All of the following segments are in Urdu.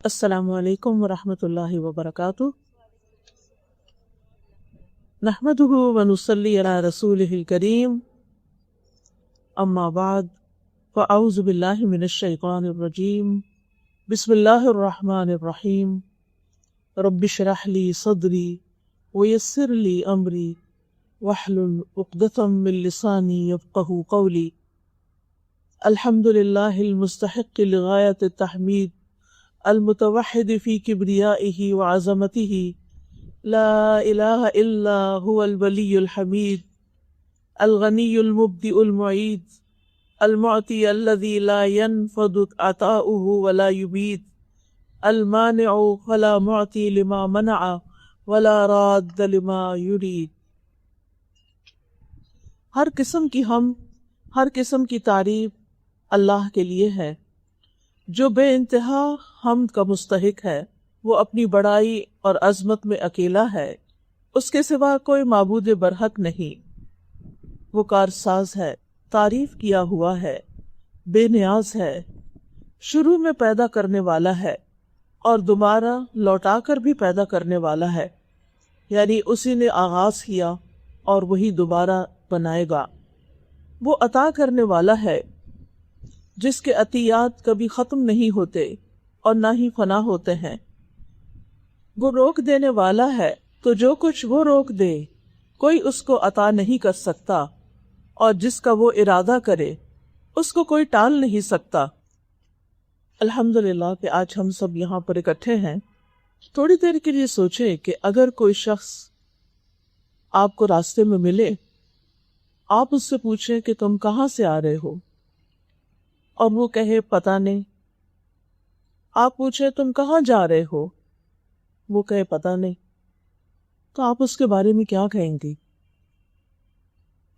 السلام علیکم ورحمۃ اللہ وبرکاتہ۔ نحمده ونصلی علی رسولہ الکریم، اما بعد فاعوذ باللہ من الشیطان الرجیم، بسم اللہ الرحمن الرحیم۔ رب اشرح لی صدری ویسر لی امری واحلل عقدۃ من لسانی یفقہوا قولی۔ الحمد للہ المستحق لغایۃ التحمید، المتوحد فی کبریائہ وعظمتہ، لا الہ الا هو الولی الحمید، الغنی المبدئ المعید، المعطی الذی لا ينفد عطاؤہ ولا یبید، المانع فلا معطی لما منع ولا راد لما یرید۔ ہر قسم کی حمد، ہر قسم کی تعریف اللہ کے لیے ہے جو بے انتہا حمد کا مستحق ہے۔ وہ اپنی بڑائی اور عظمت میں اکیلا ہے، اس کے سوا کوئی معبود برحق نہیں۔ وہ کارساز ہے، تعریف کیا ہوا ہے، بے نیاز ہے، شروع میں پیدا کرنے والا ہے اور دوبارہ لوٹا کر بھی پیدا کرنے والا ہے، یعنی اسی نے آغاز کیا اور وہی دوبارہ بنائے گا۔ وہ عطا کرنے والا ہے جس کے عطیات کبھی ختم نہیں ہوتے اور نہ ہی فنا ہوتے ہیں۔ وہ روک دینے والا ہے تو جو کچھ وہ روک دے کوئی اس کو عطا نہیں کر سکتا، اور جس کا وہ ارادہ کرے اس کو کوئی ٹال نہیں سکتا۔ الحمدللہ کہ آج ہم سب یہاں پر اکٹھے ہیں۔ تھوڑی دیر کے لیے سوچیں کہ اگر کوئی شخص آپ کو راستے میں ملے، آپ اس سے پوچھیں کہ تم کہاں سے آ رہے ہو، اور وہ کہے پتہ نہیں۔ آپ پوچھیں تم کہاں جا رہے ہو، وہ کہے پتہ نہیں، تو آپ اس کے بارے میں کیا کہیں گے؟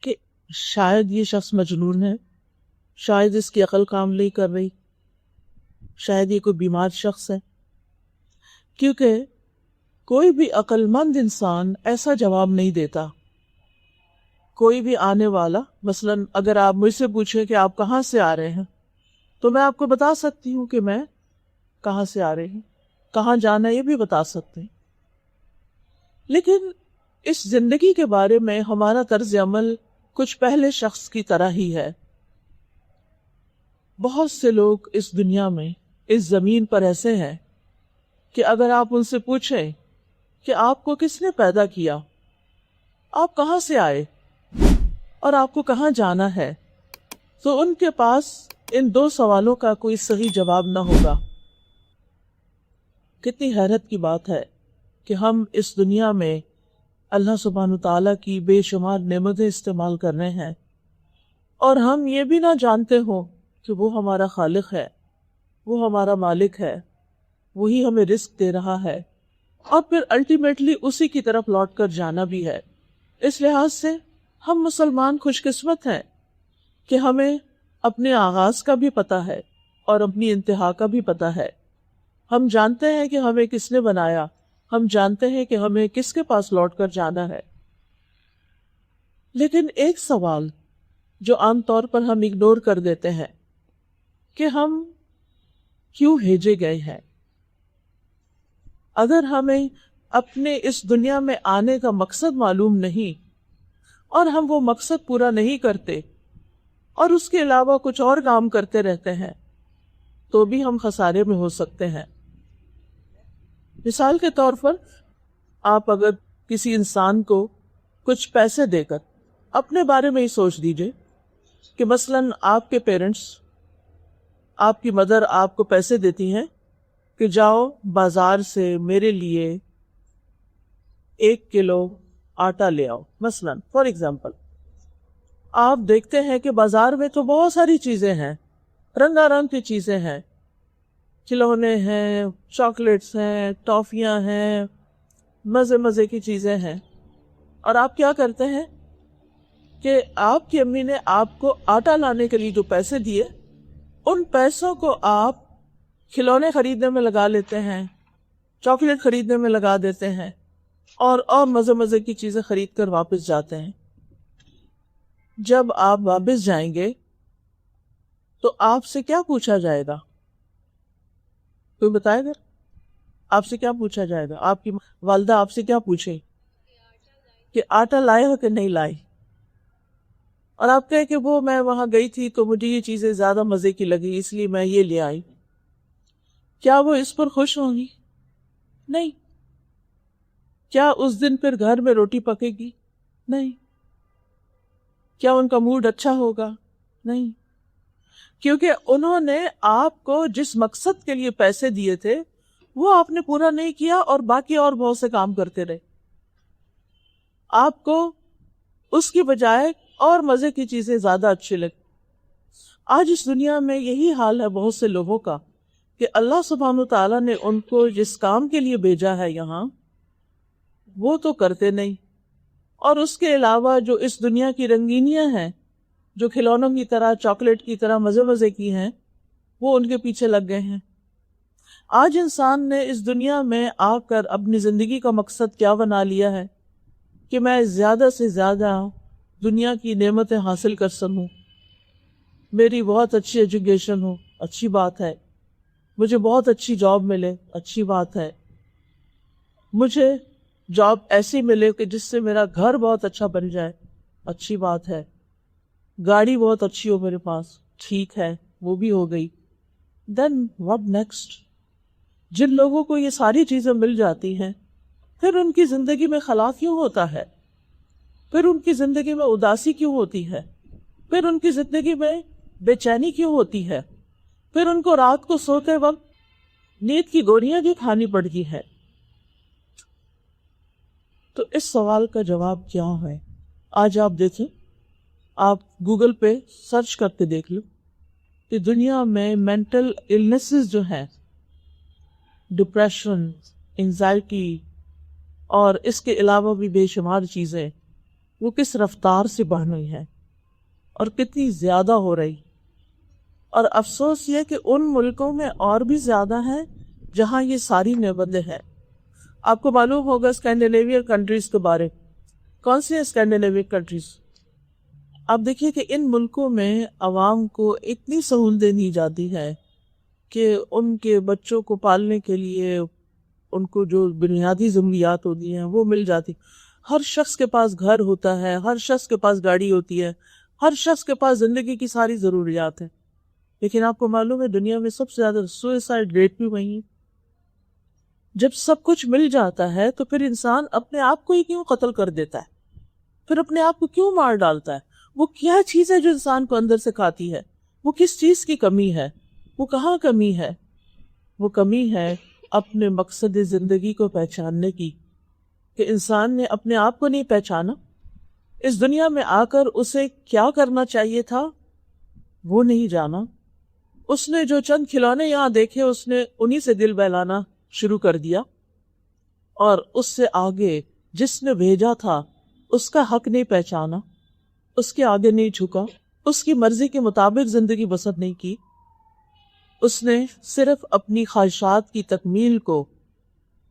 کہ شاید یہ شخص مجنون ہے، شاید اس کی عقل کام نہیں کر رہی، شاید یہ کوئی بیمار شخص ہے۔ کیونکہ کوئی بھی عقل مند انسان ایسا جواب نہیں دیتا۔ کوئی بھی آنے والا، مثلا اگر آپ مجھ سے پوچھیں کہ آپ کہاں سے آ رہے ہیں، تو میں آپ کو بتا سکتی ہوں کہ میں کہاں سے آ رہی ہوں، کہاں جانا یہ بھی بتا سکتے ہیں۔ لیکن اس زندگی کے بارے میں ہمارا طرز عمل کچھ پہلے شخص کی طرح ہی ہے۔ بہت سے لوگ اس دنیا میں، اس زمین پر ایسے ہیں کہ اگر آپ ان سے پوچھیں کہ آپ کو کس نے پیدا کیا، آپ کہاں سے آئے اور آپ کو کہاں جانا ہے، تو ان کے پاس ان دو سوالوں کا کوئی صحیح جواب نہ ہوگا۔ کتنی حیرت کی بات ہے کہ ہم اس دنیا میں اللہ سبحانہ تعالیٰ کی بے شمار نعمتیں استعمال کر رہے ہیں، اور ہم یہ بھی نہ جانتے ہوں کہ وہ ہمارا خالق ہے، وہ ہمارا مالک ہے، وہی ہمیں رزق دے رہا ہے، اور پھر الٹیمیٹلی اسی کی طرف لوٹ کر جانا بھی ہے۔ اس لحاظ سے ہم مسلمان خوش قسمت ہیں کہ ہمیں اپنے آغاز کا بھی پتہ ہے اور اپنی انتہا کا بھی پتہ ہے۔ ہم جانتے ہیں کہ ہمیں کس نے بنایا، ہم جانتے ہیں کہ ہمیں کس کے پاس لوٹ کر جانا ہے۔ لیکن ایک سوال جو عام طور پر ہم اگنور کر دیتے ہیں کہ ہم کیوں بھیجے گئے ہیں؟ اگر ہمیں اپنے اس دنیا میں آنے کا مقصد معلوم نہیں اور ہم وہ مقصد پورا نہیں کرتے اور اس کے علاوہ کچھ اور کام کرتے رہتے ہیں، تو بھی ہم خسارے میں ہو سکتے ہیں۔ مثال کے طور پر آپ اگر کسی انسان کو کچھ پیسے دے کر اپنے بارے میں ہی سوچ دیجئے کہ مثلاً آپ کے پیرنٹس، آپ کی مدر آپ کو پیسے دیتی ہیں کہ جاؤ بازار سے میرے لیے 1 کلو آٹا لے آؤ، مثلاً فار ایگزامپل۔ آپ دیکھتے ہیں کہ بازار میں تو بہت ساری چیزیں ہیں، رنگا رنگ کی چیزیں ہیں، کھلونے ہیں، چاکلیٹس ہیں، ٹافیاں ہیں، مزے مزے کی چیزیں ہیں، اور آپ کیا کرتے ہیں کہ آپ کی امی نے آپ کو آٹا لانے کے لیے جو پیسے دیے، ان پیسوں کو آپ کھلونے خریدنے میں لگا لیتے ہیں، چاکلیٹ خریدنے میں لگا دیتے ہیں، اور مزے مزے کی چیزیں خرید کر واپس جاتے ہیں۔ جب آپ واپس جائیں گے تو آپ سے کیا پوچھا جائے گا؟ کوئی بتائے گا؟ آپ سے کیا پوچھا جائے گا؟ آپ کی والدہ آپ سے کیا پوچھے کہ آٹا لائے ہو کہ نہیں لائی، اور آپ کہیں کہ وہ میں وہاں گئی تھی تو مجھے یہ چیزیں زیادہ مزے کی لگی اس لیے میں یہ لے آئی، کیا وہ اس پر خوش ہوں گی؟ نہیں۔ کیا اس دن پھر گھر میں روٹی پکے گی؟ نہیں۔ کیا ان کا موڈ اچھا ہوگا؟ نہیں، کیونکہ انہوں نے آپ کو جس مقصد کے لیے پیسے دیے تھے وہ آپ نے پورا نہیں کیا، اور باقی اور بہت سے کام کرتے رہے۔ آپ کو اس کی بجائے اور مزے کی چیزیں زیادہ اچھی لگی۔ آج اس دنیا میں یہی حال ہے بہت سے لوگوں کا کہ اللہ سبحانہ و تعالیٰ نے ان کو جس کام کے لیے بھیجا ہے یہاں وہ تو کرتے نہیں، اور اس کے علاوہ جو اس دنیا کی رنگینیاں ہیں، جو کھلونوں کی طرح، چاکلیٹ کی طرح مزے مزے کی ہیں، وہ ان کے پیچھے لگ گئے ہیں۔ آج انسان نے اس دنیا میں آ کر اپنی زندگی کا مقصد کیا بنا لیا ہے کہ میں زیادہ سے زیادہ دنیا کی نعمتیں حاصل کر سکوں، میری بہت اچھی ایجوکیشن ہو، اچھی بات ہے، مجھے بہت اچھی جاب ملے، اچھی بات ہے، مجھے جاب ایسی ملے کہ جس سے میرا گھر بہت اچھا بن جائے، اچھی بات ہے، گاڑی بہت اچھی ہو میرے پاس، ٹھیک ہے، وہ بھی ہو گئی۔ دین واٹ نیکسٹ؟ جن لوگوں کو یہ ساری چیزیں مل جاتی ہیں پھر ان کی زندگی میں خلا کیوں ہوتا ہے؟ پھر ان کی زندگی میں اداسی کیوں ہوتی ہے؟ پھر ان کی زندگی میں بے چینی کیوں ہوتی ہے؟ پھر ان کو رات کو سوتے وقت نیند کی گولیاں بھی کھانی پڑتی ہے۔ تو اس سوال کا جواب کیا ہے؟ آج آپ دیکھیں، آپ گوگل پہ سرچ کرتے دیکھ لو کہ دنیا میں مینٹل النیسز جو ہیں، ڈپریشن، انزائٹی اور اس کے علاوہ بھی بے شمار چیزیں، وہ کس رفتار سے بڑھ رہی ہیں اور کتنی زیادہ ہو رہی۔ اور افسوس یہ کہ ان ملکوں میں اور بھی زیادہ ہیں جہاں یہ ساری نعمتیں ہیں۔ آپ کو معلوم ہوگا اسکینڈینیوین کنٹریز کے بارے، کون سی اسکینڈینیوین کنٹریز؟ آپ دیکھیے کہ ان ملکوں میں عوام کو اتنی سہولتیں دی جاتی ہے کہ ان کے بچوں کو پالنے کے لیے ان کو جو بنیادی ضروریات ہوتی ہیں وہ مل جاتی۔ ہر شخص کے پاس گھر ہوتا ہے، ہر شخص کے پاس گاڑی ہوتی ہے، ہر شخص کے پاس زندگی کی ساری ضروریات ہیں، لیکن آپ کو معلوم ہے دنیا میں سب سے زیادہ سوئسائڈ ریٹ بھی وہی ہے۔ جب سب کچھ مل جاتا ہے تو پھر انسان اپنے آپ کو ہی کیوں قتل کر دیتا ہے؟ پھر اپنے آپ کو کیوں مار ڈالتا ہے؟ وہ کیا چیز ہے جو انسان کو اندر سے کھاتی ہے؟ وہ کس چیز کی کمی ہے؟ وہ کہاں کمی ہے؟ وہ کمی ہے اپنے مقصد زندگی کو پہچاننے کی، کہ انسان نے اپنے آپ کو نہیں پہچانا۔ اس دنیا میں آ کر اسے کیا کرنا چاہیے تھا وہ نہیں جانا۔ اس نے جو چند کھلونے یہاں دیکھے اس نے انہی سے دل بہلانا شروع کر دیا، اور اس سے آگے جس نے بھیجا تھا اس کا حق نہیں پہچانا، اس کے آگے نہیں جھکا، اس کی مرضی کے مطابق زندگی بسر نہیں کی۔ اس نے صرف اپنی خواہشات کی تکمیل کو،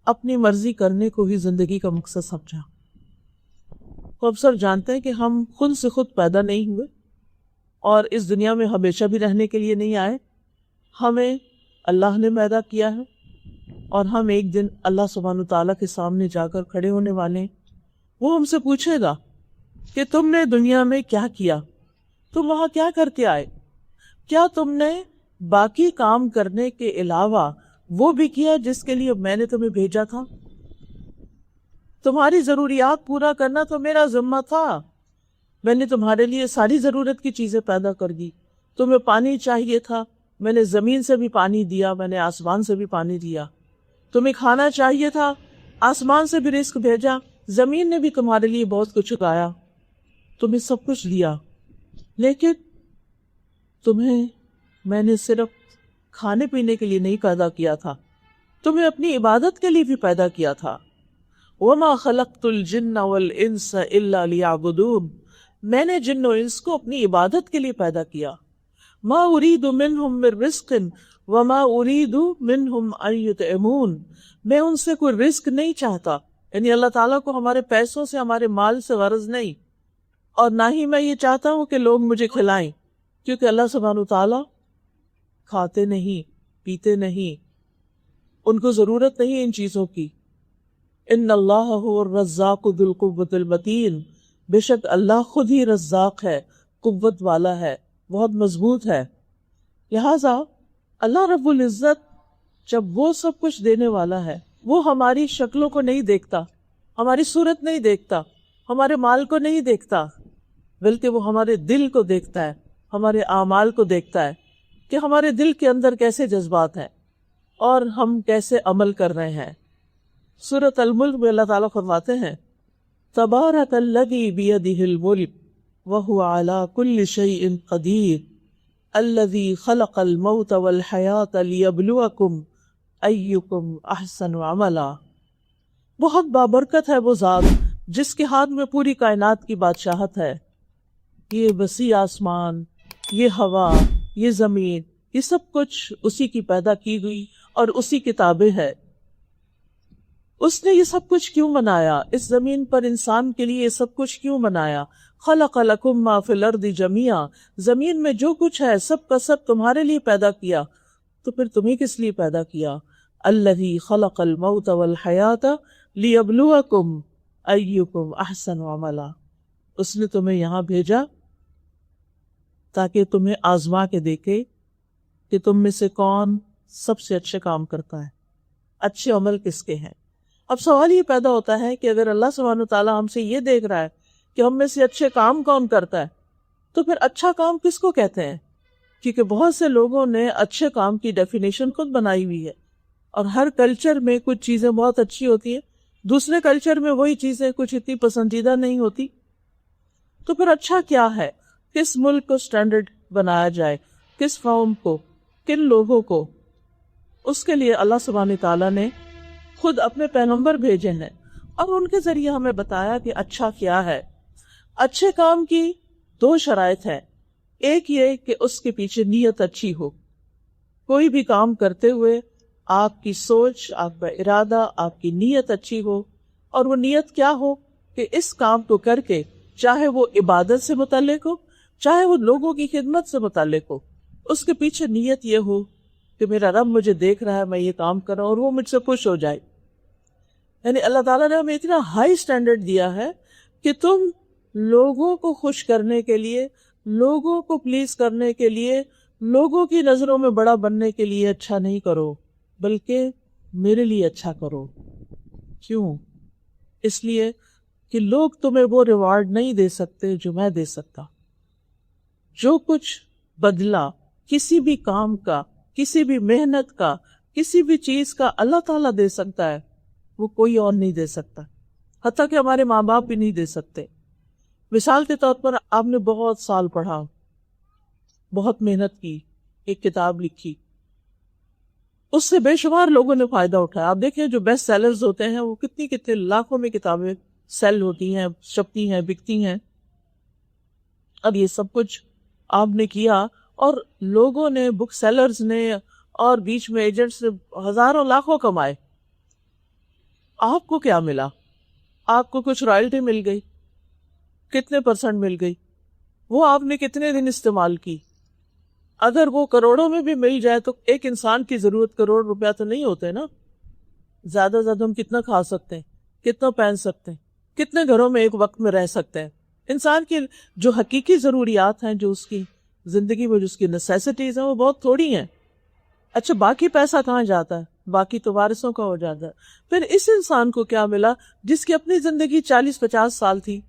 اپنی مرضی کرنے کو ہی زندگی کا مقصد سمجھا۔ تو اب سر جانتے ہیں کہ ہم خود سے خود پیدا نہیں ہوئے اور اس دنیا میں ہمیشہ بھی رہنے کے لیے نہیں آئے، ہمیں اللہ نے پیدا کیا ہے، اور ہم ایک دن اللہ سبحانہ تعالیٰ کے سامنے جا کر کھڑے ہونے والے ہیں۔ وہ ہم سے پوچھے گا کہ تم نے دنیا میں کیا کیا، تم وہاں کیا کرتے آئے، کیا تم نے باقی کام کرنے کے علاوہ وہ بھی کیا جس کے لیے میں نے تمہیں بھیجا تھا؟ تمہاری ضروریات پورا کرنا تو میرا ذمہ تھا، میں نے تمہارے لیے ساری ضرورت کی چیزیں پیدا کر دی۔ تمہیں پانی چاہیے تھا، میں نے زمین سے بھی پانی دیا، میں نے آسمان سے بھی پانی دیا۔ تمہیں کھانا چاہیے تھا، آسمان سے بھی رزق بھیجا، زمین نے بھی تمہارے لیے بہت کچھ اگایا، تمہیں سب کچھ دیا، لیکن تمہیں میں نے صرف کھانے پینے کے لیے نہیں پیدا کیا تھا، تمہیں اپنی عبادت کے لیے بھی پیدا کیا تھا۔ وَمَا خَلَقْتُ الْجِنَّ وَالْإِنسَ إِلَّا لِيَعْبُدُونَ، میں نے جن و انس کو اپنی عبادت کے لیے پیدا کیا۔ مَا أُرِيدُ مِنْهُمْ مِنْ رِزْقٍ وَمَا أُرِيدُ مِنْهُمْ أَنْ يُطْعِمُونَ، میں ان سے کوئی رزق نہیں چاہتا، یعنی اللہ تعالیٰ کو ہمارے پیسوں سے، ہمارے مال سے غرض نہیں، اور نہ ہی میں یہ چاہتا ہوں کہ لوگ مجھے کھلائیں، کیونکہ اللہ سبحانہ تعالیٰ کھاتے نہیں، پیتے نہیں، ان کو ضرورت نہیں ان چیزوں کی. ان اللہ هو الرزاق ذو القوۃ المتین، بے شک اللہ خود ہی رزاق ہے، قوت والا ہے، بہت مضبوط ہے. لہذا اللہ رب العزت جب وہ سب کچھ دینے والا ہے، وہ ہماری شکلوں کو نہیں دیکھتا، ہماری صورت نہیں دیکھتا، ہمارے مال کو نہیں دیکھتا، بلکہ وہ ہمارے دل کو دیکھتا ہے، ہمارے اعمال کو دیکھتا ہے کہ ہمارے دل کے اندر کیسے جذبات ہیں اور ہم کیسے عمل کر رہے ہیں. سورۃ الملک میں اللہ تعالیٰ فرماتے ہیں تبارک الذی بیدہ الملک وہو علی کل شیء قدیر الذی خلق الموت والحیاۃ لیبلوکم ایکم احسن عملا. بہت بابرکت ہے وہ ذات جس کے ہاتھ میں پوری کائنات کی بادشاہت ہے. یہ وسیع آسمان، یہ ہوا، یہ زمین، یہ سب کچھ اسی کی پیدا کی گئی اور اسی کی تابع ہے. اس نے یہ سب کچھ کیوں بنایا؟ اس زمین پر انسان کے لیے یہ سب کچھ کیوں بنایا؟ خلق لکم ما فی الارض جمیعا، زمین میں جو کچھ ہے سب کا سب تمہارے لیے پیدا کیا، تو پھر تمہیں کس لیے پیدا کیا؟ الذی خلق الموت والحیاۃ لیبلوکم ایکم احسن عملا، اس نے تمہیں یہاں بھیجا تاکہ تمہیں آزما کے دیکھے کہ تم میں سے کون سب سے اچھے کام کرتا ہے، اچھے عمل کس کے ہیں. اب سوال یہ پیدا ہوتا ہے کہ اگر اللہ سبحانہ وتعالیٰ ہم سے یہ دیکھ رہا ہے کہ ہم میں سے اچھے کام کون کرتا ہے، تو پھر اچھا کام کس کو کہتے ہیں؟ کیونکہ بہت سے لوگوں نے اچھے کام کی ڈیفینیشن خود بنائی ہوئی ہے، اور ہر کلچر میں کچھ چیزیں بہت اچھی ہوتی ہیں، دوسرے کلچر میں وہی چیزیں کچھ اتنی پسندیدہ نہیں ہوتی. تو پھر اچھا کیا ہے؟ کس ملک کو سٹینڈرڈ بنایا جائے، کس قوم کو، کن لوگوں کو؟ اس کے لیے اللہ سبحانہ تعالیٰ نے خود اپنے پیغمبر بھیجے ہیں اور ان کے ذریعے ہمیں بتایا کہ اچھا کیا ہے. اچھے کام کی دو شرائط ہیں. ایک یہ کہ اس کے پیچھے نیت اچھی ہو. کوئی بھی کام کرتے ہوئے آپ کی سوچ، آپ کا ارادہ، آپ کی نیت اچھی ہو، اور وہ نیت کیا ہو کہ اس کام کو کر کے چاہے وہ عبادت سے متعلق ہو، چاہے وہ لوگوں کی خدمت سے متعلق ہو، اس کے پیچھے نیت یہ ہو کہ میرا رب مجھے دیکھ رہا ہے، میں یہ کام کر رہا ہوں اور وہ مجھ سے خوش ہو جائے. یعنی اللہ تعالیٰ نے ہمیں اتنا ہائی سٹینڈرڈ دیا ہے کہ تم لوگوں کو خوش کرنے کے لیے، لوگوں کو پلیز کرنے کے لیے، لوگوں کی نظروں میں بڑا بننے کے لیے اچھا نہیں کرو، بلکہ میرے لیے اچھا کرو. کیوں؟ اس لیے کہ لوگ تمہیں وہ ریوارڈ نہیں دے سکتے جو میں دے سکتا. جو کچھ بدلہ کسی بھی کام کا، کسی بھی محنت کا، کسی بھی چیز کا اللہ تعالیٰ دے سکتا ہے، وہ کوئی اور نہیں دے سکتا، حتیٰ کہ ہمارے ماں باپ بھی نہیں دے سکتے. مثال کے طور پر آپ نے بہت سال پڑھا، بہت محنت کی، ایک کتاب لکھی، اس سے بے شمار لوگوں نے فائدہ اٹھایا. آپ دیکھیں جو بیسٹ سیلرز ہوتے ہیں وہ کتنی لاکھوں میں کتابیں سیل ہوتی ہیں، چھپتی ہیں، بکتی ہیں. اب یہ سب کچھ آپ نے کیا اور لوگوں نے، بک سیلرز نے اور بیچ میں ایجنٹس نے ہزاروں لاکھوں کمائے. آپ کو کیا ملا؟ آپ کو کچھ رائلٹی مل گئی، کتنے % مل گئی؟ وہ آپ نے کتنے دن استعمال کی؟ اگر وہ کروڑوں میں بھی مل جائے تو ایک انسان کی ضرورت کروڑ روپیہ تو نہیں ہوتے نا. زیادہ سے زیادہ ہم کتنا کھا سکتے ہیں، کتنا پہن سکتے ہیں، کتنے گھروں میں ایک وقت میں رہ سکتے ہیں. انسان کی جو حقیقی ضروریات ہیں، جو اس کی زندگی میں جو اس کی نیسیسٹیز ہیں، وہ بہت تھوڑی ہیں. اچھا باقی پیسہ کہاں جاتا ہے؟ باقی تو وارثوں کا ہو جاتا ہے. پھر اس انسان کو کیا ملا جس کی اپنی زندگی 40-50 سال تھی؟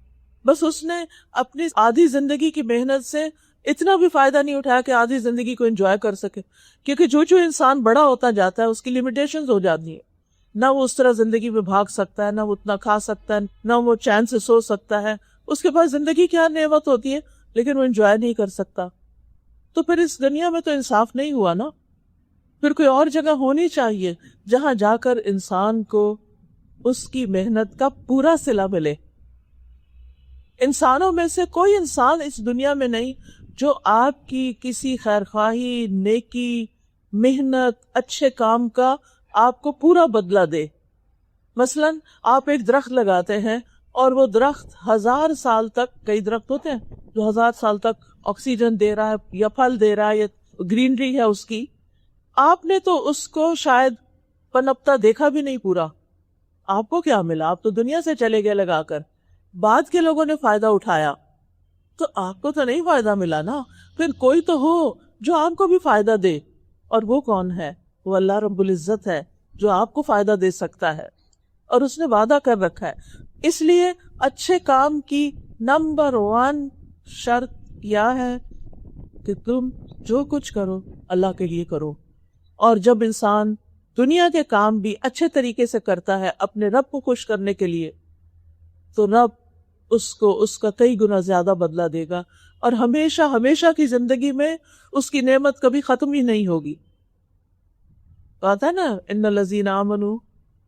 بس اس نے اپنی آدھی زندگی کی محنت سے اتنا بھی فائدہ نہیں اٹھایا کہ آدھی زندگی کو انجوائے کر سکے. کیونکہ جو انسان بڑا ہوتا جاتا ہے اس کی لیمیٹیشنز ہو جاتی ہیں. نہ وہ اس طرح زندگی میں بھاگ سکتا ہے، نہ وہ اتنا کھا سکتا ہے، نہ وہ چین سے سو سکتا ہے. اس کے پاس زندگی کیا نعمت ہوتی ہے لیکن وہ انجوائے نہیں کر سکتا. تو پھر اس دنیا میں تو انصاف نہیں ہوا نا. پھر کوئی اور جگہ ہونی چاہیے جہاں جا کر انسان کو اس کی محنت کا پورا صلہ ملے. انسانوں میں سے کوئی انسان اس دنیا میں نہیں جو آپ کی کسی خیرخواہی، نیکی، محنت، اچھے کام کا آپ کو پورا بدلہ دے. مثلا آپ ایک درخت لگاتے ہیں اور وہ درخت 1000 سال تک، کئی درخت ہوتے ہیں جو 1000 سال تک آکسیجن دے رہا ہے یا پھل دے رہا ہے یا گرینری ہے اس کی. آپ نے تو اس کو شاید پنپتا دیکھا بھی نہیں پورا، آپ کو کیا ملا؟ آپ تو دنیا سے چلے گئے لگا کر، بعد کے لوگوں نے فائدہ اٹھایا تو آپ کو تو نہیں فائدہ ملا نا. پھر کوئی تو ہو جو آپ کو بھی فائدہ دے، اور وہ کون ہے؟ وہ اللہ رب العزت ہے جو آپ کو فائدہ دے سکتا ہے، اور اس نے وعدہ کر رکھا ہے. اس لیے اچھے کام کی نمبر 1 شرط کیا ہے کہ تم جو کچھ کرو اللہ کے لیے کرو. اور جب انسان دنیا کے کام بھی اچھے طریقے سے کرتا ہے اپنے رب کو خوش کرنے کے لیے، تو رب اس کو اس کا کئی گنا زیادہ بدلہ دے گا، اور ہمیشہ ہمیشہ کی زندگی میں اس کی نعمت کبھی ختم ہی نہیں ہوگی. کہتا ہے نا، ان الذین آمنوا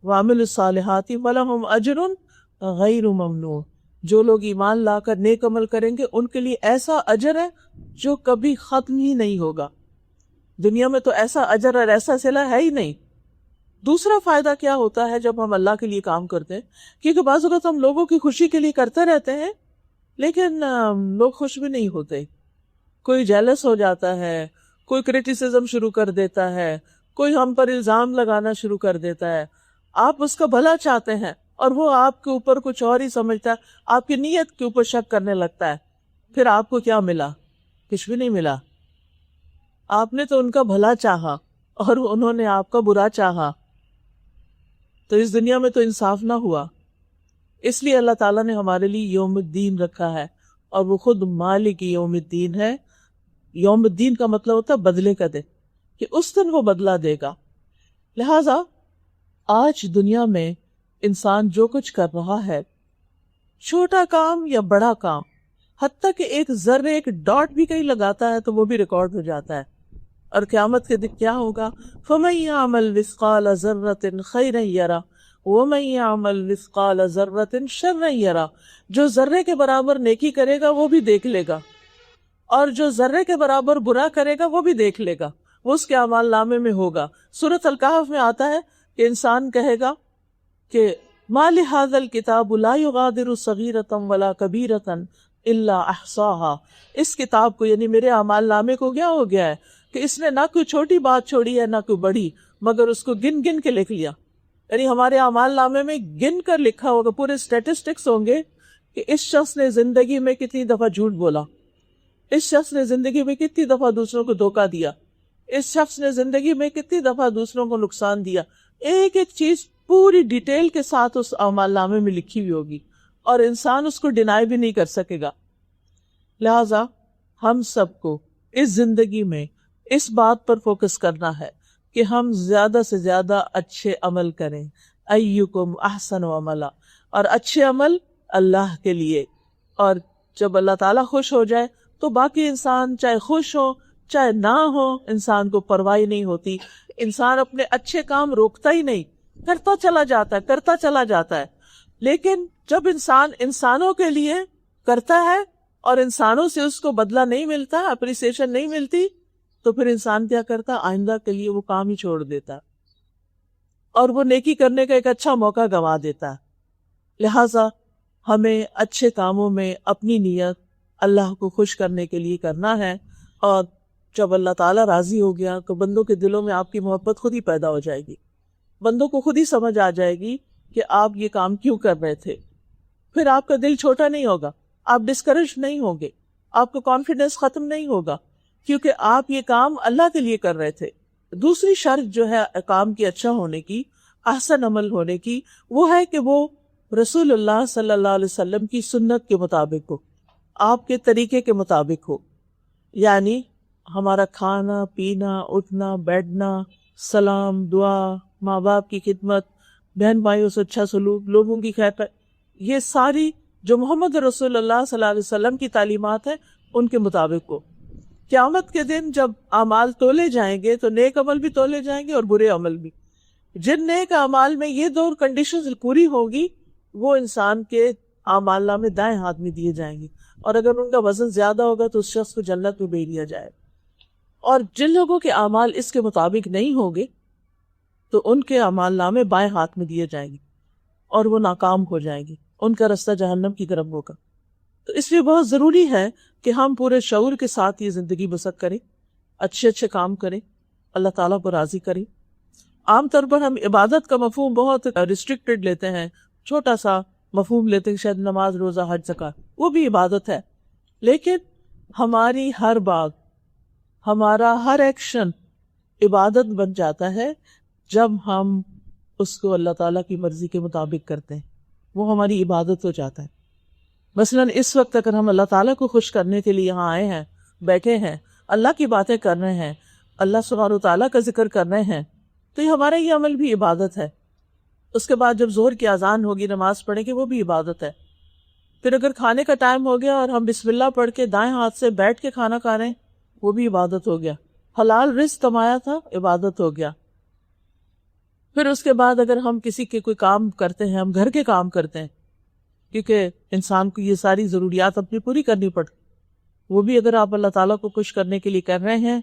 وعملوا الصالحات فلہم اجر غیر ممنون. جو لوگ ایمان لا کر نیک عمل کریں گے ان کے لیے ایسا اجر ہے جو کبھی ختم ہی نہیں ہوگا. دنیا میں تو ایسا اجر اور ایسا صلہ ہے ہی نہیں. دوسرا فائدہ کیا ہوتا ہے جب ہم اللہ کے لیے کام کرتے ہیں؟ کیونکہ بعض اوقات ہم لوگوں کی خوشی کے لیے کرتے رہتے ہیں لیکن لوگ خوش بھی نہیں ہوتے. کوئی جیلس ہو جاتا ہے، کوئی کرٹیسزم شروع کر دیتا ہے، کوئی ہم پر الزام لگانا شروع کر دیتا ہے. آپ اس کا بھلا چاہتے ہیں اور وہ آپ کے اوپر کچھ اور ہی سمجھتا ہے، آپ کی نیت کے اوپر شک کرنے لگتا ہے. پھر آپ کو کیا ملا؟ کچھ بھی نہیں ملا. آپ نے تو ان کا بھلا چاہا اور انہوں نے آپ کا برا چاہا، تو اس دنیا میں تو انصاف نہ ہوا. اس لیے اللہ تعالیٰ نے ہمارے لیے یوم الدین رکھا ہے، اور وہ خود مالک یوم الدین ہے. یوم الدین کا مطلب ہوتا ہے بدلے کا دن، کہ اس دن وہ بدلہ دے گا. لہذا آج دنیا میں انسان جو کچھ کر رہا ہے، چھوٹا کام یا بڑا کام، حتیٰ کہ ایک ذرے ایک ڈاٹ بھی کہیں لگاتا ہے تو وہ بھی ریکارڈ ہو جاتا ہے. اور قیامت کے دن کیا ہوگا؟ فَمَن يَعْمَلْ مِثْقَالَ ذَرَّةٍ خَيْرًا يَرَهُ وَمَن يَعْمَلْ مِثْقَالَ ذَرَّةٍ شَرًّا يَرَهُ. جو ذرے کے برابر نیکی کرے گا وہ بھی دیکھ لے گا، اور جو ذرے کے برابر برا کرے گا وہ بھی دیکھ لے گا، وہ اس کے اعمال نامے میں ہوگا. سورۃ الکہف میں آتا ہے کہ انسان کہے گا کہ مَا لِهَذَا الْكِتَابُ لَا يُغَادِرُ صَغِيرَةً وَلَا كَبِيرَةً إِلَّا أَحْصَاهَا. اس کتاب کو یعنی میرے اعمال نامے کو کیا ہو گیا ہے کہ اس نے نہ کوئی چھوٹی بات چھوڑی ہے نہ کوئی بڑی، مگر اس کو گن گن کے لکھ لیا. یعنی ہمارے اعمال نامے میں گن کر لکھا ہوگا، پورے اسٹیٹسٹکس ہوں گے کہ اس شخص نے زندگی میں کتنی دفعہ جھوٹ بولا، اس شخص نے زندگی میں کتنی دفعہ دوسروں کو دھوکہ دیا، اس شخص نے زندگی میں کتنی دفعہ دوسروں کو نقصان دیا. ایک ایک چیز پوری ڈیٹیل کے ساتھ اس اعمال نامے میں لکھی ہوئی ہوگی، اور انسان اس کو ڈینائی بھی نہیں کر سکے گا. لہذا ہم سب کو اس زندگی میں اس بات پر فوکس کرنا ہے کہ ہم زیادہ سے زیادہ اچھے عمل کریں. ایکم احسن عملا، اور اچھے عمل اللہ کے لیے. اور جب اللہ تعالیٰ خوش ہو جائے تو باقی انسان چاہے خوش ہو چاہے نہ ہو، انسان کو پرواہ نہیں ہوتی. انسان اپنے اچھے کام روکتا ہی نہیں، کرتا چلا جاتا ہے، کرتا چلا جاتا ہے. لیکن جب انسان انسانوں کے لیے کرتا ہے اور انسانوں سے اس کو بدلہ نہیں ملتا، اپریسیشن نہیں ملتی، تو پھر انسان کیا کرتا؟ آئندہ کے لیے وہ کام ہی چھوڑ دیتا اور وہ نیکی کرنے کا ایک اچھا موقع گنوا دیتا ہے. لہٰذا ہمیں اچھے کاموں میں اپنی نیت اللہ کو خوش کرنے کے لیے کرنا ہے، اور جب اللہ تعالیٰ راضی ہو گیا تو بندوں کے دلوں میں آپ کی محبت خود ہی پیدا ہو جائے گی. بندوں کو خود ہی سمجھ آ جائے گی کہ آپ یہ کام کیوں کر رہے تھے. پھر آپ کا دل چھوٹا نہیں ہوگا، آپ ڈسکریج نہیں ہوں گے، آپ کا کانفیڈنس ختم نہیں ہوگا، کیونکہ آپ یہ کام اللہ کے لیے کر رہے تھے. دوسری شرط جو ہے کام کی اچھا ہونے کی، احسن عمل ہونے کی، وہ ہے کہ وہ رسول اللہ صلی اللہ علیہ وسلم کی سنت کے مطابق ہو، آپ کے طریقے کے مطابق ہو. یعنی ہمارا کھانا پینا، اٹھنا بیٹھنا، سلام، دعا، ماں باپ کی خدمت، بہن بھائیوں سے اچھا سلوک، لوگوں کی خیر، یہ ساری جو محمد رسول اللہ صلی اللہ علیہ وسلم کی تعلیمات ہیں ان کے مطابق ہو. قیامت کے دن جب اعمال تولے جائیں گے تو نیک عمل بھی تولے جائیں گے اور برے عمل بھی. جن نیک اعمال میں یہ دو کنڈیشنز پوری ہوگی وہ انسان کے اعمال نامے دائیں ہاتھ میں دیے جائیں گے، اور اگر ان کا وزن زیادہ ہوگا تو اس شخص کو جنت میں بھیج دیا جائے. اور جن لوگوں کے اعمال اس کے مطابق نہیں ہوں گے تو ان کے اعمال نامے بائیں ہاتھ میں دیے جائیں گے اور وہ ناکام ہو جائیں گے، ان کا رستہ جہنم کی طرف ہوگا. تو اس لیے بہت ضروری ہے کہ ہم پورے شعور کے ساتھ یہ زندگی بسر کریں، اچھے اچھے کام کریں، اللہ تعالیٰ کو راضی کریں. عام طور پر ہم عبادت کا مفہوم بہت ریسٹرکٹڈ لیتے ہیں، چھوٹا سا مفہوم لیتے ہیں، شاید نماز، روزہ، حج، زکوٰۃ، وہ بھی عبادت ہے، لیکن ہماری ہر بات، ہمارا ہر ایکشن عبادت بن جاتا ہے جب ہم اس کو اللہ تعالیٰ کی مرضی کے مطابق کرتے ہیں، وہ ہماری عبادت ہو جاتا ہے۔ مثلاً اس وقت اگر ہم اللہ تعالیٰ کو خوش کرنے کے لیے یہاں آئے ہیں، بیٹھے ہیں، اللہ کی باتیں کر رہے ہیں، اللہ سبحانہ و تعالیٰ کا ذکر کر رہے ہیں، تو یہ ہمارا یہ عمل بھی عبادت ہے۔ اس کے بعد جب ظہر کی اذان ہوگی، نماز پڑھیں گے، وہ بھی عبادت ہے۔ پھر اگر کھانے کا ٹائم ہو گیا اور ہم بسم اللہ پڑھ کے دائیں ہاتھ سے بیٹھ کے کھانا کھا رہے ہیں، وہ بھی عبادت ہو گیا۔ حلال رزق کمایا تھا، عبادت ہو گیا۔ پھر اس کے بعد اگر ہم کسی کے کوئی کام کرتے ہیں، ہم گھر کے کام کرتے ہیں، کیونکہ انسان کو یہ ساری ضروریات اپنی پوری کرنی پڑتی، وہ بھی اگر آپ اللہ تعالیٰ کو خوش کرنے کے لیے کر رہے ہیں،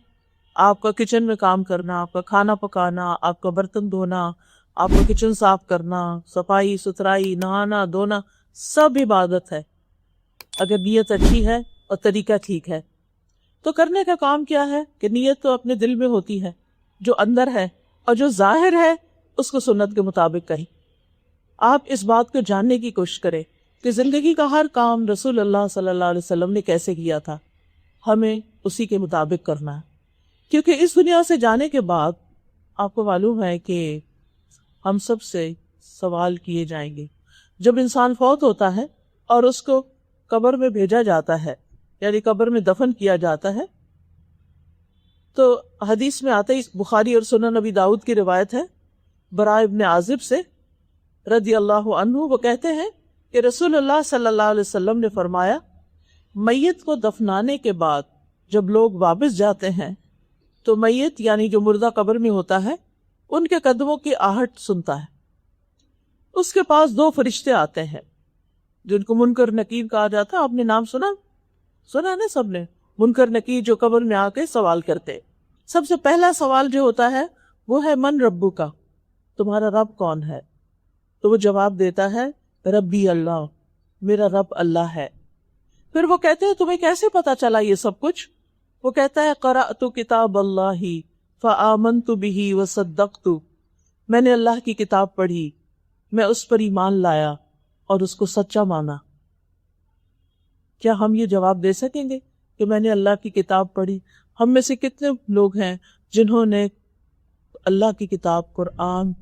آپ کا کچن میں کام کرنا، آپ کا کھانا پکانا، آپ کا برتن دھونا، آپ کا کچن صاف کرنا، صفائی ستھرائی، نہانا دھونا، سب عبادت ہے اگر نیت اچھی ہے اور طریقہ ٹھیک ہے۔ تو کرنے کا کام کیا ہے کہ نیت تو اپنے دل میں ہوتی ہے، جو اندر ہے، اور جو ظاہر ہے اس کو سنت کے مطابق کریں۔ آپ اس بات کو جاننے کی کوشش کریں کہ زندگی کا ہر کام رسول اللہ صلی اللہ علیہ وسلم نے کیسے کیا تھا، ہمیں اسی کے مطابق کرنا ہے، کیونکہ اس دنیا سے جانے کے بعد آپ کو معلوم ہے کہ ہم سب سے سوال کیے جائیں گے۔ جب انسان فوت ہوتا ہے اور اس کو قبر میں بھیجا جاتا ہے، یعنی قبر میں دفن کیا جاتا ہے، تو حدیث میں آتا ہے، بخاری اور سنن نبی داؤد کی روایت ہے براء ابن عازب سے رضی اللہ عنہ، وہ کہتے ہیں کہ رسول اللہ صلی اللہ علیہ وسلم نے فرمایا، میت کو دفنانے کے بعد جب لوگ واپس جاتے ہیں تو میت یعنی جو مردہ قبر میں ہوتا ہے ان کے قدموں کی آہٹ سنتا ہے۔ اس کے پاس دو فرشتے آتے ہیں جن کو منکر نکیر کہا جاتا ہے۔ آپ نے نام سنا نا سب نے، منکر نکیر، جو قبر میں آ کے سوال کرتے۔ سب سے پہلا سوال جو ہوتا ہے وہ ہے من ربو کا، تمہارا رب کون ہے؟ تو وہ جواب دیتا ہے ربی اللہ، میرا رب اللہ ہے۔ پھر وہ کہتے ہیں تمہیں کیسے پتا چلا یہ سب کچھ؟ وہ کہتا ہے قرأت کتاب اللہ فآمنت بہ وصدقت، میں نے اللہ کی کتاب پڑھی، میں اس پر ایمان لایا اور اس کو سچا مانا۔ کیا ہم یہ جواب دے سکیں گے کہ میں نے اللہ کی کتاب پڑھی؟ ہم میں سے کتنے لوگ ہیں جنہوں نے اللہ کی کتاب قرآن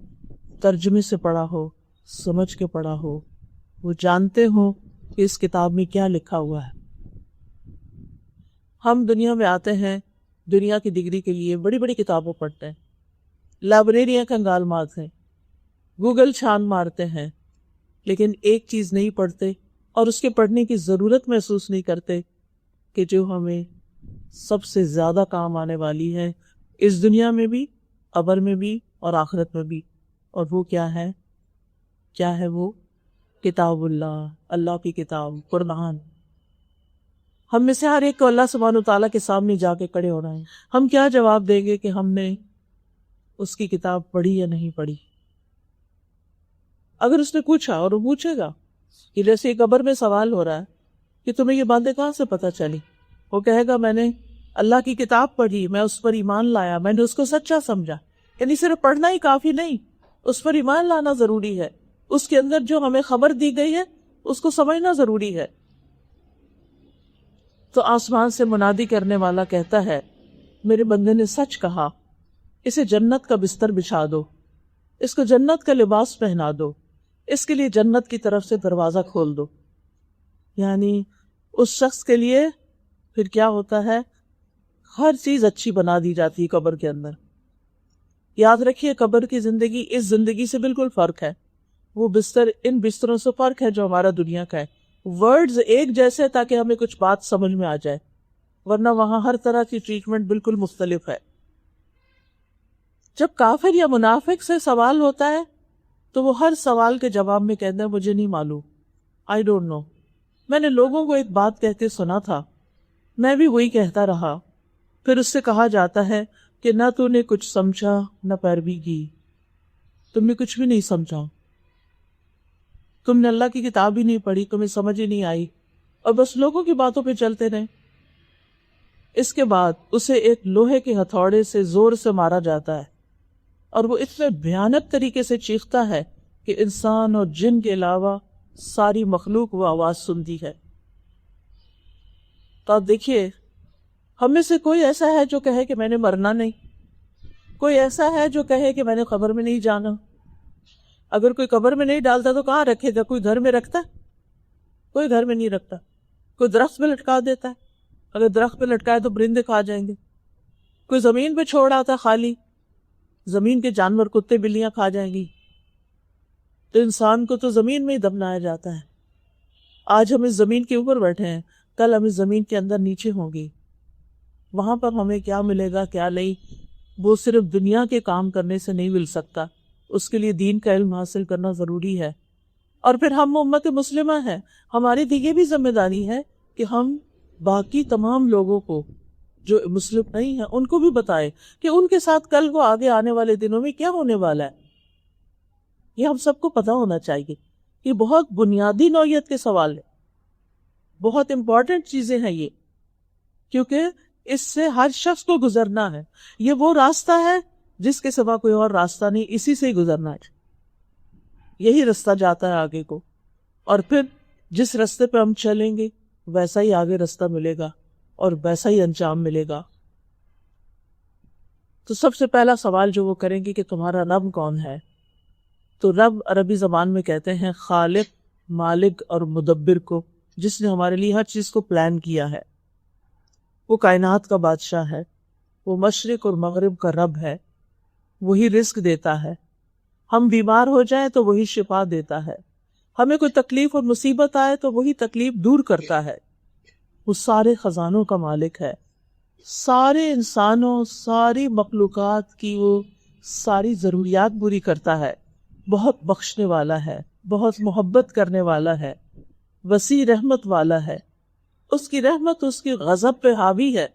ترجمے سے پڑھا ہو، سمجھ کے پڑھا ہو، وہ جانتے ہوں کہ اس کتاب میں کیا لکھا ہوا ہے؟ ہم دنیا میں آتے ہیں، دنیا کی ڈگری کے لیے بڑی بڑی کتابوں پڑھتے ہیں، لائبریریاں کنگال مارتے ہیں، گوگل چھان مارتے ہیں، لیکن ایک چیز نہیں پڑھتے اور اس کے پڑھنے کی ضرورت محسوس نہیں کرتے کہ جو ہمیں سب سے زیادہ کام آنے والی ہے اس دنیا میں بھی، قبر میں بھی اور آخرت میں بھی، اور وہ کیا ہے وہ کتاب اللہ، اللہ کی کتاب قرآن۔ ہم میں سے ہر ایک کو اللہ سبحانہ و تعالیٰ کے سامنے جا کے کھڑے ہونا ہے، ہم کیا جواب دیں گے کہ ہم نے اس کی کتاب پڑھی یا نہیں پڑھی؟ اگر اس نے پوچھا، اور وہ پوچھے گا کہ جیسے قبر میں سوال ہو رہا ہے کہ تمہیں یہ باتیں کہاں سے پتہ چلی، وہ کہے گا میں نے اللہ کی کتاب پڑھی، میں اس پر ایمان لایا، میں نے اس کو سچا سمجھا۔ یعنی صرف پڑھنا ہی کافی نہیں، اس پر ایمان لانا ضروری ہے، اس کے اندر جو ہمیں خبر دی گئی ہے اس کو سمجھنا ضروری ہے۔ تو آسمان سے منادی کرنے والا کہتا ہے میرے بندے نے سچ کہا، اسے جنت کا بستر بچھا دو، اس کو جنت کا لباس پہنا دو، اس کے لیے جنت کی طرف سے دروازہ کھول دو۔ یعنی اس شخص کے لیے پھر کیا ہوتا ہے، ہر چیز اچھی بنا دی جاتی ہے قبر کے اندر۔ یاد رکھیے قبر کی زندگی اس زندگی سے بالکل فرق ہے، وہ بستر ان بستروں سے فرق ہے جو ہمارا دنیا کا ہے۔ ورڈز ایک جیسے تاکہ ہمیں کچھ بات سمجھ میں آ جائے، ورنہ وہاں ہر طرح کی ٹریٹمنٹ بالکل مختلف ہے۔ جب کافر یا منافق سے سوال ہوتا ہے تو وہ ہر سوال کے جواب میں کہتا ہے مجھے نہیں معلوم، I don't know۔ میں نے لوگوں کو ایک بات کہتے سنا تھا، میں بھی وہی کہتا رہا۔ پھر اس سے کہا جاتا ہے کہ نہ تو نے کچھ سمجھا نہ پیروی کی، تم نے کچھ بھی نہیں سمجھا، تم نے اللہ کی کتاب ہی نہیں پڑھی، تمہیں سمجھ ہی نہیں آئی، اور بس لوگوں کی باتوں پہ چلتے رہے۔ اس کے بعد اسے ایک لوہے کے ہتھوڑے سے زور سے مارا جاتا ہے اور وہ اتنے بھیانک طریقے سے چیختا ہے کہ انسان اور جن کے علاوہ ساری مخلوق وہ آواز سنتی ہے۔ تو آپ دیکھیے، ہم میں سے کوئی ایسا ہے جو کہے کہ میں نے مرنا نہیں؟ کوئی ایسا ہے جو کہے کہ میں نے قبر میں نہیں جانا؟ اگر کوئی قبر میں نہیں ڈالتا تو کہاں رکھے گا؟ کوئی گھر میں رکھتا ہے؟ کوئی گھر میں نہیں رکھتا۔ کوئی درخت پہ لٹکا دیتا ہے، اگر درخت پہ لٹکائے تو پرندے کھا جائیں گے۔ کوئی زمین پہ چھوڑ آتا خالی، زمین کے جانور کتے بلیاں کھا جائیں گی۔ تو انسان کو تو زمین میں ہی دفنایا جاتا ہے۔ آج ہم اس زمین کے اوپر بیٹھے ہیں، کل ہم اس زمین کے اندر نیچے ہوں گے۔ وہاں پر ہمیں کیا ملے گا کیا نہیں، وہ صرف دنیا کے کام کرنے سے نہیں مل سکتا، اس کے لیے دین کا علم حاصل کرنا ضروری ہے۔ اور پھر ہم امت مسلمہ ہیں، ہماری تو یہ بھی ذمہ داری ہے کہ ہم باقی تمام لوگوں کو جو مسلم نہیں ہیں ان کو بھی بتائیں کہ ان کے ساتھ کل کو آگے آنے والے دنوں میں کیا ہونے والا ہے۔ یہ ہم سب کو پتہ ہونا چاہیے۔ یہ بہت بنیادی نوعیت کے سوال ہے، بہت امپورٹنٹ چیزیں ہیں یہ، کیونکہ اس سے ہر شخص کو گزرنا ہے۔ یہ وہ راستہ ہے جس کے سوا کوئی اور راستہ نہیں، اسی سے ہی گزرنا ہے، یہی راستہ جاتا ہے آگے کو۔ اور پھر جس راستے پہ ہم چلیں گے ویسا ہی آگے راستہ ملے گا اور ویسا ہی انجام ملے گا۔ تو سب سے پہلا سوال جو وہ کریں گے کہ تمہارا رب کون ہے؟ تو رب عربی زبان میں کہتے ہیں خالق، مالک اور مدبر کو، جس نے ہمارے لیے ہر چیز کو پلان کیا ہے۔ وہ کائنات کا بادشاہ ہے، وہ مشرق اور مغرب کا رب ہے، وہی رزق دیتا ہے۔ ہم بیمار ہو جائیں تو وہی شفا دیتا ہے، ہمیں کوئی تکلیف اور مصیبت آئے تو وہی تکلیف دور کرتا ہے۔ وہ سارے خزانوں کا مالک ہے، سارے انسانوں، ساری مخلوقات کی وہ ساری ضروریات پوری کرتا ہے۔ بہت بخشنے والا ہے، بہت محبت کرنے والا ہے، وسیع رحمت والا ہے۔ اس کی رحمت اس کی غضب پہ حاوی ہے،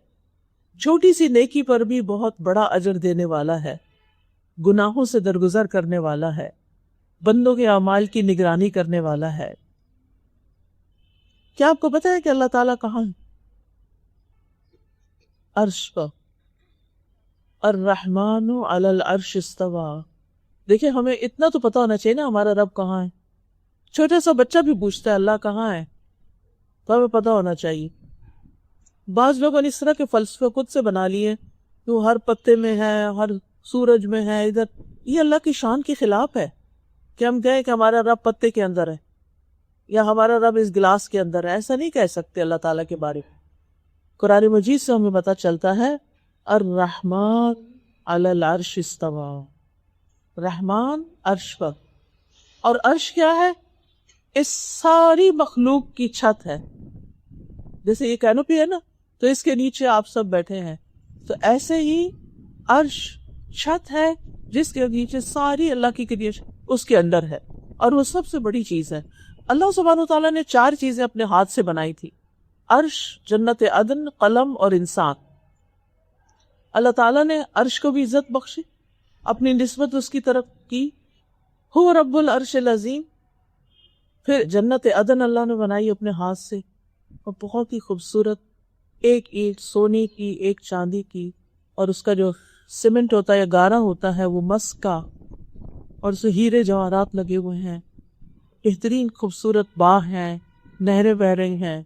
چھوٹی سی نیکی پر بھی بہت بڑا اجر دینے والا ہے، گناہوں سے درگزر کرنے والا ہے، بندوں کے اعمال کی نگرانی کرنے والا ہے۔ کیا آپ کو پتہ ہے کہ اللہ تعالیٰ کہاں ہے؟ عرش پر۔ الرحمن علی العرش استویٰ۔ دیکھیں، ہمیں اتنا تو پتہ ہونا چاہیے نا ہمارا رب کہاں ہے۔ چھوٹا سا بچہ بھی پوچھتا ہے اللہ کہاں ہے، تو ہمیں پتہ ہونا چاہیے۔ بعض لوگوں نے اس طرح کے فلسفے خود سے بنا لیے کہ وہ ہر پتے میں ہے، ہر سورج میں ہے، ادھر۔ یہ اللہ کی شان کے خلاف ہے کہ ہم کہیں کہ ہمارا رب پتے کے اندر ہے یا ہمارا رب اس گلاس کے اندر ہے۔ ایسا نہیں کہہ سکتے اللہ تعالیٰ کے بارے میں۔ قرآن مجید سے ہمیں پتہ چلتا ہے الرحمن علی العرش استویٰ، رحمان عرش پر۔ اور عرش کیا ہے؟ اس ساری مخلوق کی چھت ہے۔ جیسے یہ کینوپی ہے نا، تو اس کے نیچے آپ سب بیٹھے ہیں، تو ایسے ہی عرش چھت ہے جس کے نیچے ساری اللہ کی کریشن اس کے اندر ہے، اور وہ سب سے بڑی چیز ہے۔ اللہ سبحانہ وتعالیٰ نے 4 چیزیں اپنے ہاتھ سے بنائی تھی: عرش، جنت عدن، قلم اور انسان۔ اللہ تعالیٰ نے عرش کو بھی عزت بخشی، اپنی نسبت اس کی طرف کی، هو رب العرش العظیم۔ پھر جنت عدن اللہ نے بنائی اپنے ہاتھ سے، اور بہت ہی خوبصورت، ایک اینٹ سونے کی، ایک چاندی کی، اور اس کا جو سیمنٹ ہوتا ہے یا گارا ہوتا ہے وہ مسک کا، اور اس میں ہیرے جواہرات لگے ہوئے ہیں، بہترین خوبصورت باغ ہیں، نہریں بہ رہی ہیں۔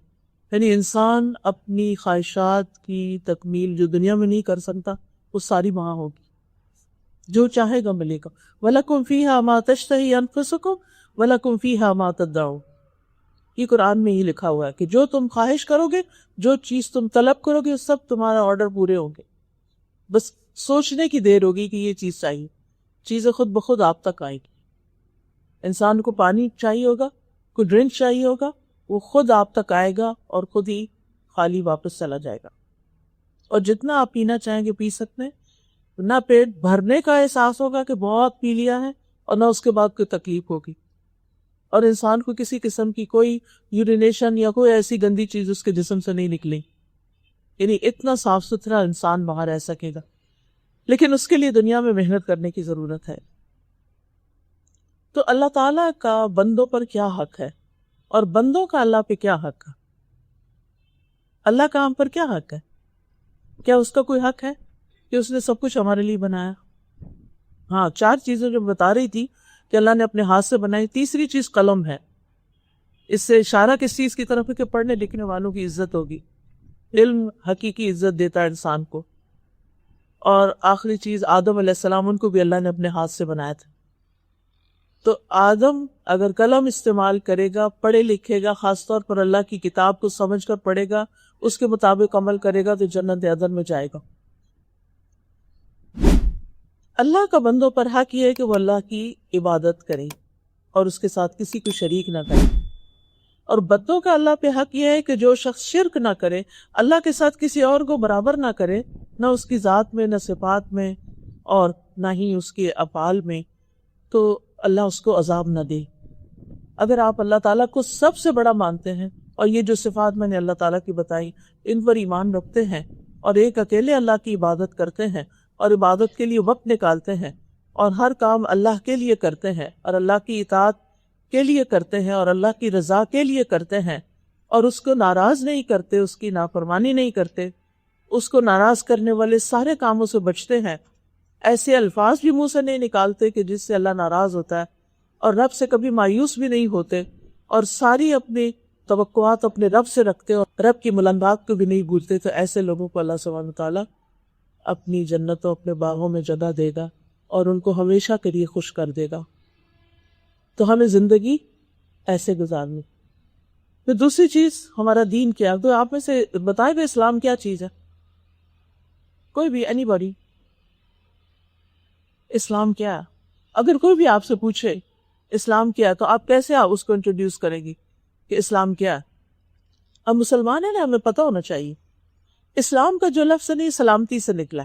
یعنی انسان اپنی خواہشات کی تکمیل جو دنیا میں نہیں کر سکتا وہ ساری وہاں ہوگی، جو چاہے گا ملے گا۔ وَلَكُمْ فِيهَا مَا تَشْتَهِي أَنفُسُكُمْ وَلَكُمْ فِيهَا مَا تَدَّعُونَ۔ یہ قرآن میں ہی لکھا ہوا ہے کہ جو تم خواہش کرو گے، جو چیز تم طلب کرو گے، سب تمہارا آرڈر پورے ہوں گے۔ بس سوچنے کی دیر ہوگی کہ یہ چیز چاہیے، چیزیں خود بخود آپ تک آئیں گی۔ انسان کو پانی چاہیے ہوگا، کوئی ڈرنک چاہیے ہوگا، وہ خود آپ تک آئے گا اور خود ہی خالی واپس چلا جائے گا۔ اور جتنا آپ پینا چاہیں گے پی سکتے ہیں، نہ پیٹ بھرنے کا احساس ہوگا کہ بہت پی لیا ہے، اور نہ اس کے بعد کوئی تکلیف ہوگی، اور انسان کو کسی قسم کی کوئی یورینیشن یا کوئی ایسی گندی چیز اس کے جسم سے نہیں نکلے۔ یعنی اتنا صاف ستھرا انسان وہاں رہ سکے گا، لیکن اس کے لیے دنیا میں محنت کرنے کی ضرورت ہے۔ تو اللہ تعالیٰ کا بندوں پر کیا حق ہے، اور بندوں کا اللہ پہ کیا حق ہے؟ اللہ کا ہم پر کیا حق ہے؟ کیا اس کا کوئی حق ہے کہ اس نے سب کچھ ہمارے لیے بنایا؟ ہاں 4 چیزیں جو بتا رہی تھی کہ اللہ نے اپنے ہاتھ سے بنائی. تیسری چیز قلم ہے. اس سے اشارہ کس چیز کی طرف ہے کہ پڑھنے لکھنے والوں کی عزت ہوگی. علم حقیقی عزت دیتا ہے انسان کو. اور آخری چیز آدم علیہ السلام، ان کو بھی اللہ نے اپنے ہاتھ سے بنایا تھا. تو آدم اگر قلم استعمال کرے گا، پڑھے لکھے گا، خاص طور پر اللہ کی کتاب کو سمجھ کر پڑھے گا، اس کے مطابق عمل کرے گا تو جنت عدن میں جائے گا. اللہ کا بندوں پر حق یہ ہے کہ وہ اللہ کی عبادت کریں اور اس کے ساتھ کسی کو شریک نہ کریں. اور بندوں کا اللہ پہ حق یہ ہے کہ جو شخص شرک نہ کرے، اللہ کے ساتھ کسی اور کو برابر نہ کرے، نہ اس کی ذات میں، نہ صفات میں، اور نہ ہی اس کے افعال میں، تو اللہ اس کو عذاب نہ دے. اگر آپ اللہ تعالیٰ کو سب سے بڑا مانتے ہیں اور یہ جو صفات میں نے اللہ تعالیٰ کی بتائی ان پر ایمان رکھتے ہیں اور ایک اکیلے اللہ کی عبادت کرتے ہیں اور عبادت کے لیے وقت نکالتے ہیں اور ہر کام اللہ کے لیے کرتے ہیں اور اللہ کی اطاعت کے لیے کرتے ہیں اور اللہ کی رضا کے لیے کرتے ہیں اور اس کو ناراض نہیں کرتے، اس کی نافرمانی نہیں کرتے، اس کو ناراض کرنے والے سارے کاموں سے بچتے ہیں، ایسے الفاظ بھی منہ سے نہیں نکالتے کہ جس سے اللہ ناراض ہوتا ہے، اور رب سے کبھی مایوس بھی نہیں ہوتے، اور ساری اپنی توقعات اپنے رب سے رکھتے اور رب کی ملامات کو بھی نہیں بھولتے، تو ایسے لوگوں کو اللہ سبحانہ وتعالیٰ اپنی جنتوں، اپنے باغوں میں جگہ دے گا اور ان کو ہمیشہ کے لیے خوش کر دے گا. تو ہمیں زندگی ایسے گزارنی. پھر دوسری چیز ہمارا دین کیا؟ تو آپ میں سے بتائیں گے اسلام کیا چیز ہے؟ کوئی بھی، اینی باڈی، اسلام کیا ہے؟ اگر کوئی بھی آپ سے پوچھے اسلام کیا ہے تو آپ کیسے اس کو انٹروڈیوس کریں گی کہ اسلام کیا ہے؟ ہم مسلمان ہیں نا، ہمیں پتہ ہونا چاہیے. اسلام کا جو لفظ نہیں سلامتی سے نکلا،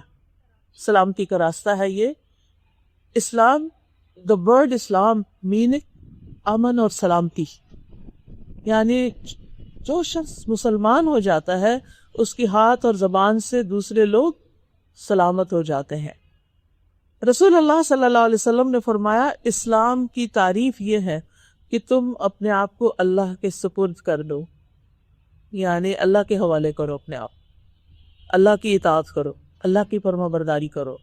سلامتی کا راستہ ہے یہ. اسلام، the word اسلام meaning امن اور سلامتی، یعنی جو شخص مسلمان ہو جاتا ہے اس کی ہاتھ اور زبان سے دوسرے لوگ سلامت ہو جاتے ہیں. رسول اللہ صلی اللہ علیہ وسلم نے فرمایا اسلام کی تعریف یہ ہے کہ تم اپنے آپ کو اللہ کے سپرد کر دو، یعنی اللہ کے حوالے کرو اپنے آپ، اللہ کی اطاعت کرو، اللہ کی فرما برداری کرو.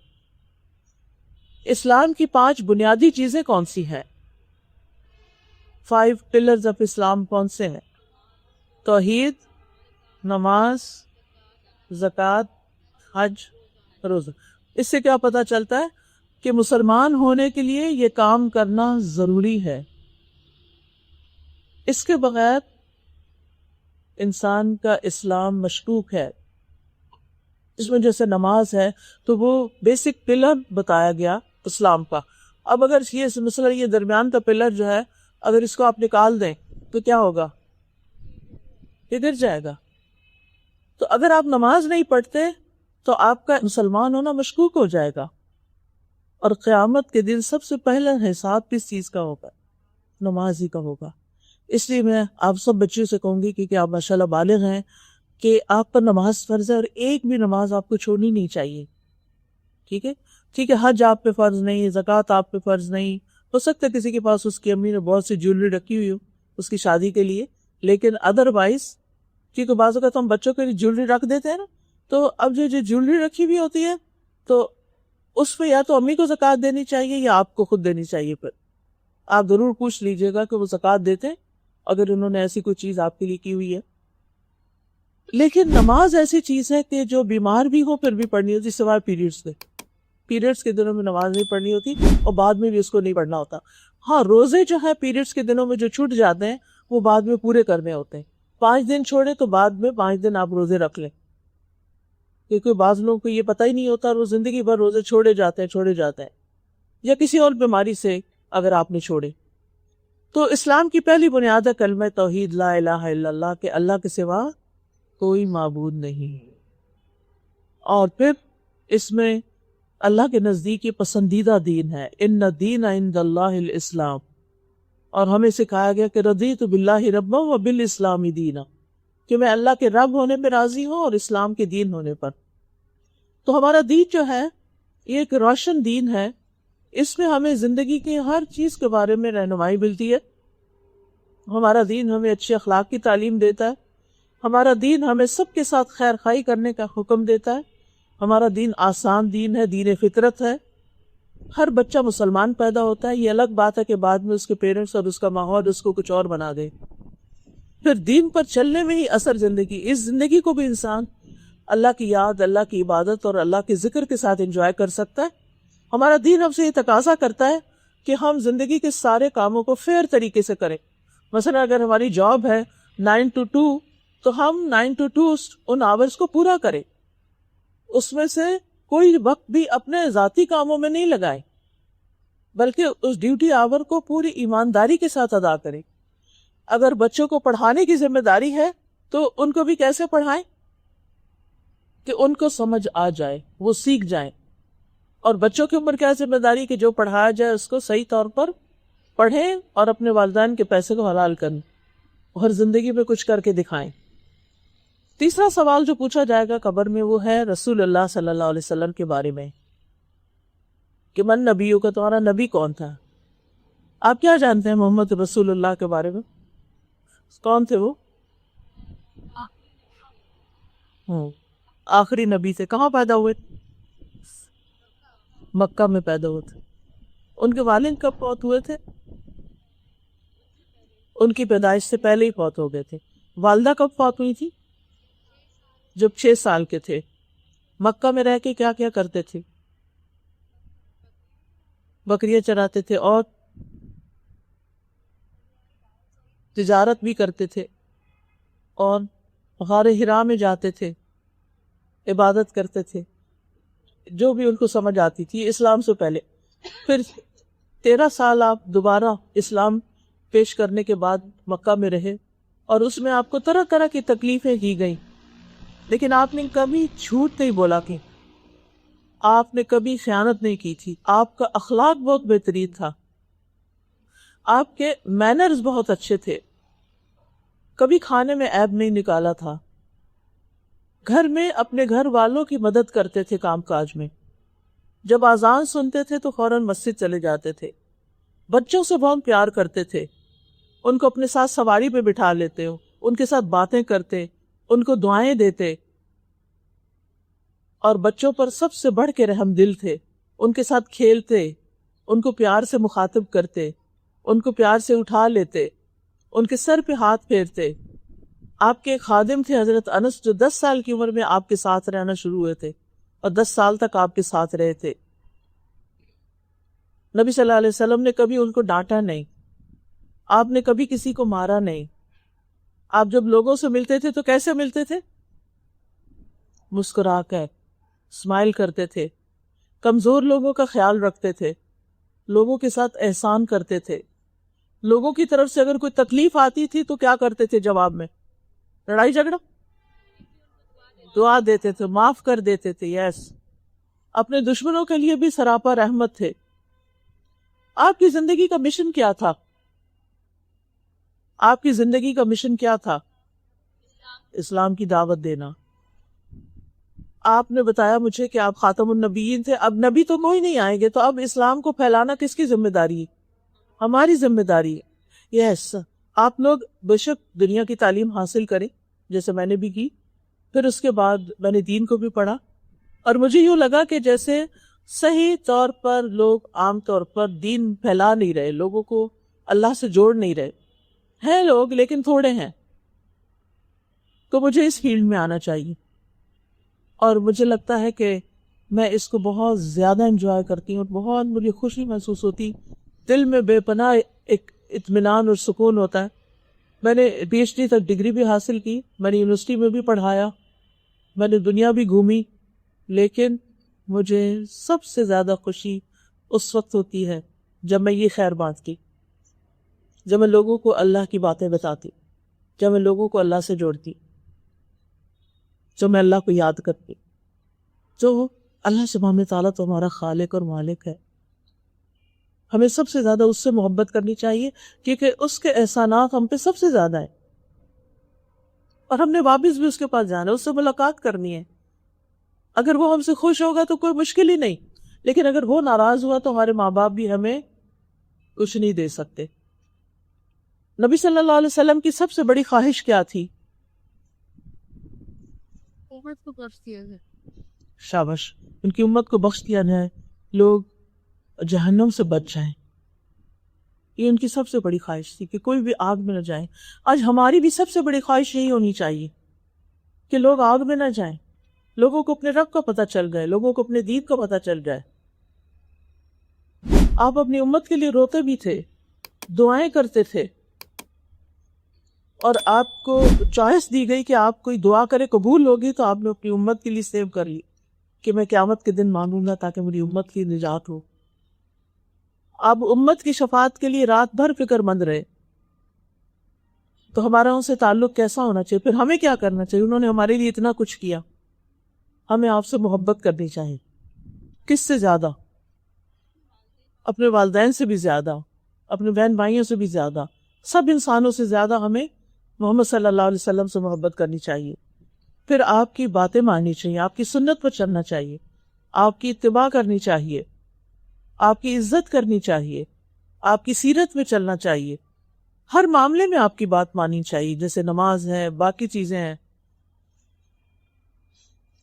اسلام کی 5 بنیادی چیزیں کون سی ہیں؟ 5 pillars of اسلام کون سے ہیں؟ توحید، نماز، زکوٰۃ، حج، روزہ. اس سے کیا پتہ چلتا ہے کہ مسلمان ہونے کے لیے یہ کام کرنا ضروری ہے. اس کے بغیر انسان کا اسلام مشکوک ہے. اس میں جیسے نماز ہے تو وہ بیسک پلر بتایا گیا اسلام کا. اب اگر یہ مثلا یہ درمیان کا پلر جو ہے اگر اس کو آپ نکال دیں تو کیا ہوگا؟ یہ گر جائے گا. تو اگر آپ نماز نہیں پڑھتے تو آپ کا مسلمان ہونا مشکوک ہو جائے گا، اور قیامت کے دن سب سے پہلا حساب کس چیز کا ہوگا؟ نماز ہی کا ہوگا. اس لیے میں آپ سب بچیوں سے کہوں گی کہ آپ ماشاءاللہ بالغ ہیں کہ آپ پر نماز فرض ہے اور ایک بھی نماز آپ کو چھوڑنی نہیں چاہیے. ٹھیک ہے؟ ٹھیک ہے، حج آپ پہ فرض نہیں، زکوٰۃ آپ پہ فرض نہیں. ہو سکتا ہے کسی کے پاس اس کی امی نے بہت سی جیولری رکھی ہوئی ہو اس کی شادی کے لیے، لیکن ادروائز کیونکہ بعض اوقات ہم بچوں کے لیے جیولری رکھ دیتے ہیں نا، تو اب جو جیولری رکھی ہوئی ہوتی ہے تو اس پہ یا تو امی کو زکوٰۃ دینی چاہیے یا آپ کو خود دینی چاہیے. پھر آپ ضرور پوچھ لیجئے گا کہ وہ زکوٰۃ دیتے ہیں اگر انہوں نے ایسی کوئی چیز آپ کے لیے کی ہوئی ہے. لیکن نماز ایسی چیز ہے کہ جو بیمار بھی ہو پھر بھی پڑھنی ہوتی، سوائے پیریڈز کے. پیریڈز کے دنوں میں نماز نہیں پڑھنی ہوتی اور بعد میں بھی اس کو نہیں پڑھنا ہوتا. ہاں، روزے جو ہے پیریڈز کے دنوں میں جو چھوٹ جاتے ہیں وہ بعد میں پورے کرنے ہوتے ہیں. 5 دن چھوڑے تو بعد میں 5 دن آپ روزے رکھ لیں، کیونکہ بعض لوگوں کو یہ پتہ ہی نہیں ہوتا اور وہ زندگی بھر روزے چھوڑے جاتے ہیں، یا کسی اور بیماری سے اگر آپ نے چھوڑے. تو اسلام کی پہلی بنیاد ہے کلمہ توحید، لا الہ الا اللہ، کہ اللہ کے سوا کوئی معبود نہیں. اور پھر اس میں اللہ کے نزدیک یہ پسندیدہ دین ہے، ان الدین عند اللہ الاسلام. اور ہمیں سکھایا گیا کہ رضیت باللہ ربا و بالاسلام دینا، کہ میں اللہ کے رب ہونے پہ راضی ہوں اور اسلام کے دین ہونے پر. تو ہمارا دین جو ہے یہ ایک روشن دین ہے. اس میں ہمیں زندگی کی ہر چیز کے بارے میں رہنمائی ملتی ہے. ہمارا دین ہمیں اچھے اخلاق کی تعلیم دیتا ہے. ہمارا دین ہمیں سب کے ساتھ خیر خواہی کرنے کا حکم دیتا ہے. ہمارا دین آسان دین ہے، دین فطرت ہے. ہر بچہ مسلمان پیدا ہوتا ہے، یہ الگ بات ہے کہ بعد میں اس کے پیرنٹس اور اس کا ماحول اس کو کچھ اور بنا دے. پھر دین پر چلنے میں ہی اثر زندگی، اس زندگی کو بھی انسان اللہ کی یاد، اللہ کی عبادت اور اللہ کے ذکر کے ساتھ انجوائے کر سکتا ہے. ہمارا دین ہم سے یہ تقاضا کرتا ہے کہ ہم زندگی کے سارے کاموں کو فیئر طریقے سے کریں. مثلا اگر ہماری جاب ہے 9 to 2 تو ہم 9 to 2 ان آورز کو پورا کریں، اس میں سے کوئی وقت بھی اپنے ذاتی کاموں میں نہیں لگائیں، بلکہ اس ڈیوٹی آور کو پوری ایمانداری کے ساتھ ادا کریں. اگر بچوں کو پڑھانے کی ذمہ داری ہے تو ان کو بھی کیسے پڑھائیں کہ ان کو سمجھ آ جائے، وہ سیکھ جائیں. اور بچوں کی عمر کیا ذمہ داری کہ جو پڑھایا جائے اس کو صحیح طور پر پڑھیں اور اپنے والدین کے پیسے کو حلال کریں اور زندگی میں کچھ کر کے دکھائیں. تیسرا سوال جو پوچھا جائے گا قبر میں وہ ہے رسول اللہ صلی اللہ علیہ وسلم کے بارے میں کہ من نبیوں کا، تمہارا نبی کون تھا؟ آپ کیا جانتے ہیں محمد رسول اللہ کے بارے میں؟ کون تھے وہ؟ آخری نبی تھے. کہاں پیدا ہوئے؟ مکہ میں پیدا ہوئے تھے. ان کے والد کب فوت ہوئے تھے؟ ان کی پیدائش سے پہلے ہی فوت ہو گئے تھے. والدہ کب فوت ہوئی تھی؟ جب 6 سال کے تھے. مکہ میں رہ کے کیا کیا کرتے تھے؟ بکریاں چراتے تھے اور تجارت بھی کرتے تھے اور غار حرا میں جاتے تھے، عبادت کرتے تھے، جو بھی ان کو سمجھ آتی تھی اسلام سے پہلے. پھر 13 سال آپ دوبارہ اسلام پیش کرنے کے بعد مکہ میں رہے اور اس میں آپ کو طرح طرح کی تکلیفیں دی گئیں، لیکن آپ نے کبھی جھوٹ نہیں بولا کہ آپ نے کبھی خیانت نہیں کی تھی. آپ کا اخلاق بہت بہترین تھا، آپ کے مینرز بہت اچھے تھے، کبھی کھانے میں عیب نہیں نکالا تھا، گھر میں اپنے گھر والوں کی مدد کرتے تھے کام کاج میں، جب اذان سنتے تھے تو فوراً مسجد چلے جاتے تھے، بچوں سے بہت پیار کرتے تھے، ان کو اپنے ساتھ سواری پہ بٹھا لیتے ہو، ان کے ساتھ باتیں کرتے، ان کو دعائیں دیتے، اور بچوں پر سب سے بڑھ کے رحم دل تھے. ان کے ساتھ کھیلتے، ان کو پیار سے مخاطب کرتے، ان کو پیار سے اٹھا لیتے، ان کے سر پہ ہاتھ پھیرتے. آپ کے خادم تھے حضرت انس جو 10 سال کی عمر میں آپ کے ساتھ رہنا شروع ہوئے تھے اور 10 سال تک آپ کے ساتھ رہے تھے. نبی صلی اللہ علیہ وسلم نے کبھی ان کو ڈانٹا نہیں، آپ نے کبھی کسی کو مارا نہیں. آپ جب لوگوں سے ملتے تھے تو کیسے ملتے تھے؟ مسکرا کر، اسمائل کرتے تھے، کمزور لوگوں کا خیال رکھتے تھے، لوگوں کے ساتھ احسان کرتے تھے. لوگوں کی طرف سے اگر کوئی تکلیف آتی تھی تو کیا کرتے تھے؟ جواب میں لڑائی جھگڑا؟ دعا دیتے تھے، معاف کر دیتے تھے. یس، اپنے دشمنوں کے لیے بھی سراپا رحمت تھے. آپ کی زندگی کا مشن کیا تھا؟ آپ کی زندگی کا مشن کیا تھا؟ اسلام کی دعوت دینا. آپ نے بتایا مجھے کہ آپ خاتم النبیین تھے. اب نبی تو کوئی نہیں آئیں گے تو اب اسلام کو پھیلانا کس کی ذمہ داری ہے؟ ہماری ذمہ داری ہے. یس، آپ لوگ بے شک دنیا کی تعلیم حاصل کریں جیسے میں نے بھی کی، پھر اس کے بعد میں نے دین کو بھی پڑھا اور مجھے یوں لگا کہ جیسے صحیح طور پر لوگ عام طور پر دین پھیلا نہیں رہے، لوگوں کو اللہ سے جوڑ نہیں رہے ہیں لوگ، لیکن تھوڑے ہیں، تو مجھے اس فیلڈ میں آنا چاہیے. اور مجھے لگتا ہے کہ میں اس کو بہت زیادہ انجوائے کرتی ہوں، بہت مجھے خوشی محسوس ہوتی، دل میں بے پناہ ایک اطمینان اور سکون ہوتا ہے. میں نے PhD تک ڈگری بھی حاصل کی، میں نے یونیورسٹی میں بھی پڑھایا، میں نے دنیا بھی گھومی، لیکن مجھے سب سے زیادہ خوشی اس وقت ہوتی ہے جب میں یہ خیر بانٹتی، جب میں لوگوں کو اللہ کی باتیں بتاتی، جب میں لوگوں کو اللہ سے جوڑتی، جو میں اللہ کو یاد کرتی، جو اللہ سبحانہ تعالیٰ تو ہمارا خالق اور مالک ہے. ہمیں سب سے زیادہ اس سے محبت کرنی چاہیے کیونکہ اس کے احسانات ہم پہ سب سے زیادہ ہیں، اور ہم نے واپس بھی اس کے پاس جانا ہے، اس سے ملاقات کرنی ہے. اگر وہ ہم سے خوش ہوگا تو کوئی مشکل ہی نہیں، لیکن اگر وہ ناراض ہوا تو ہمارے ماں باپ بھی ہمیں کچھ نہیں دے سکتے. نبی صلی اللہ علیہ وسلم کی سب سے بڑی خواہش کیا تھی؟ امت کو بخش دیا جائے. شاباش، ان کی امت کو بخش دیا جائے، لوگ جہنم سے بچ جائیں. یہ ان کی سب سے بڑی خواہش تھی کہ کوئی بھی آگ میں نہ جائیں. آج ہماری بھی سب سے بڑی خواہش یہی ہونی چاہیے کہ لوگ آگ میں نہ جائیں، لوگوں کو اپنے رب کا پتہ چل جائے، لوگوں کو اپنے دین کا پتہ چل جائے. آپ اپنی امت کے لیے روتے بھی تھے، دعائیں کرتے تھے، اور آپ کو چوائس دی گئی کہ آپ کوئی دعا کرے قبول ہوگی تو آپ نے اپنی امت کے لیے سیو کر لی کہ میں قیامت کے دن مانگوں گا تاکہ میری امت کی نجات ہو. آپ امت کی شفاعت کے لیے رات بھر فکر مند رہے. تو ہمارا ان سے تعلق کیسا ہونا چاہیے؟ پھر ہمیں کیا کرنا چاہیے؟ انہوں نے ہمارے لیے اتنا کچھ کیا، ہمیں آپ سے محبت کرنی چاہیے. کس سے زیادہ؟ اپنے والدین سے بھی زیادہ، اپنے بہن بھائیوں سے بھی زیادہ، سب انسانوں سے زیادہ ہمیں محمد صلی اللہ علیہ وسلم سے محبت کرنی چاہیے. پھر آپ کی باتیں ماننی چاہیے، آپ کی سنت پر چلنا چاہیے، آپ کی اتباع کرنی چاہیے، آپ کی عزت کرنی چاہیے، آپ کی سیرت میں چلنا چاہیے. ہر معاملے میں آپ کی بات ماننی چاہیے، جیسے نماز ہے، باقی چیزیں ہیں.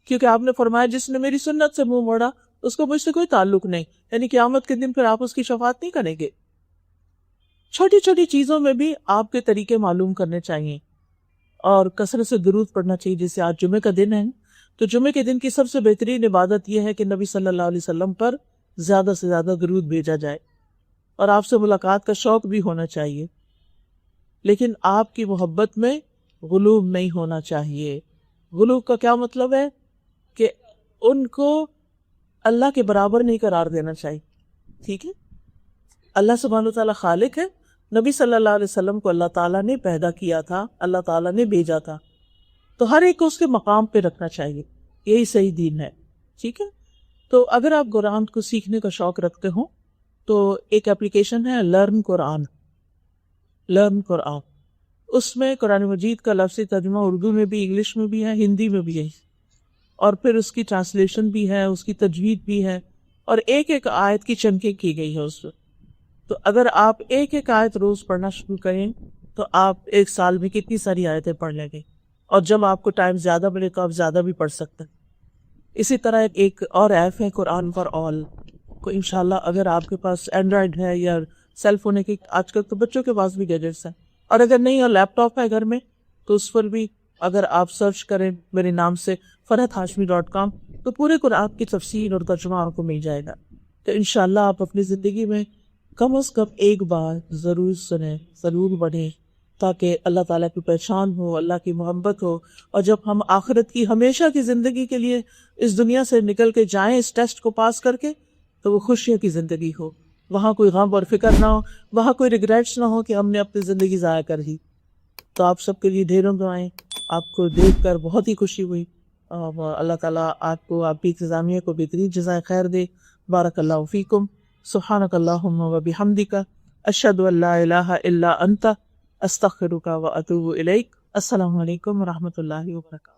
کیونکہ آپ نے فرمایا جس نے میری سنت سے منہ موڑا اس کو مجھ سے کوئی تعلق نہیں، یعنی قیامت کے دن پھر آپ اس کی شفاعت نہیں کریں گے. چھوٹی چھوٹی چیزوں میں بھی آپ کے طریقے معلوم کرنے چاہیے، اور کثرت سے درود پڑھنا چاہیے. جیسے آج جمعے کا دن ہے تو جمعے کے دن کی سب سے بہترین عبادت یہ ہے کہ نبی صلی اللہ علیہ وسلم پر زیادہ سے زیادہ درود بھیجا جائے، اور آپ سے ملاقات کا شوق بھی ہونا چاہیے. لیکن آپ کی محبت میں غلو نہیں ہونا چاہیے. غلو کا کیا مطلب ہے؟ کہ ان کو اللہ کے برابر نہیں قرار دینا چاہیے. ٹھیک ہے، اللہ سبحانہ وتعالیٰ خالق ہے، نبی صلی اللہ علیہ وسلم کو اللہ تعالیٰ نے پیدا کیا تھا، اللہ تعالیٰ نے بھیجا تھا، تو ہر ایک کو اس کے مقام پہ رکھنا چاہیے. یہی صحیح دین ہے. ٹھیک ہے، تو اگر آپ قرآن کو سیکھنے کا شوق رکھتے ہوں تو ایک اپلیکیشن ہے لرن قرآن. اس میں قرآن مجید کا لفظی ترجمہ اردو میں بھی، انگلش میں بھی ہے، ہندی میں بھی ہے، اور پھر اس کی ٹرانسلیشن بھی ہے، اس کی تجوید بھی ہے، اور ایک ایک آیت کی چنکیں کی گئی ہے اس میں. تو اگر آپ ایک ایک آیت روز پڑھنا شروع کریں تو آپ ایک سال میں کتنی ساری آیتیں پڑھ لیں گے، اور جب آپ کو ٹائم زیادہ ملے تو آپ زیادہ بھی پڑھ سکتے ہیں. اسی طرح ایک اور ایپ ہے قرآن فار آل کو، انشاءاللہ اگر آپ کے پاس اینڈرائڈ ہے یا سیل فون ہے، کہ آج کل تو بچوں کے پاس بھی گیجٹس ہیں، اور اگر نہیں اور لیپ ٹاپ ہے گھر میں تو اس پر بھی اگر آپ سرچ کریں میرے نام سے farhathashmi.com تو پورے قرآن کی تفسیر اور ترجمہ آپ کو مل جائے گا. تو انشاءاللہ آپ اپنی زندگی میں کم از کم ایک بار ضرور سنیں، ضرور پڑھیں، تاکہ اللہ تعالیٰ کی پہچان ہو، اللہ کی محبت ہو، اور جب ہم آخرت کی ہمیشہ کی زندگی کے لیے اس دنیا سے نکل کے جائیں اس ٹیسٹ کو پاس کر کے، تو وہ خوشیوں کی زندگی ہو، وہاں کوئی غم اور فکر نہ ہو، وہاں کوئی ریگریٹس نہ ہو کہ ہم نے اپنی زندگی ضائع کر دی. تو آپ سب کے لیے ڈھیروں دعائیں. آپ کو دیکھ کر بہت ہی خوشی ہوئی. اللہ تعالیٰ آپ کو، آپ کی انتظامیہ کو بہترین جزائے خیر دے. بارک اللہ فیکم. سبحانک اللہم و بحمدک، اشہد ان لا الہ الا انت، استغفرک و اتوب الیک. السلام علیکم و رحمۃ اللہ وبرکاتہ.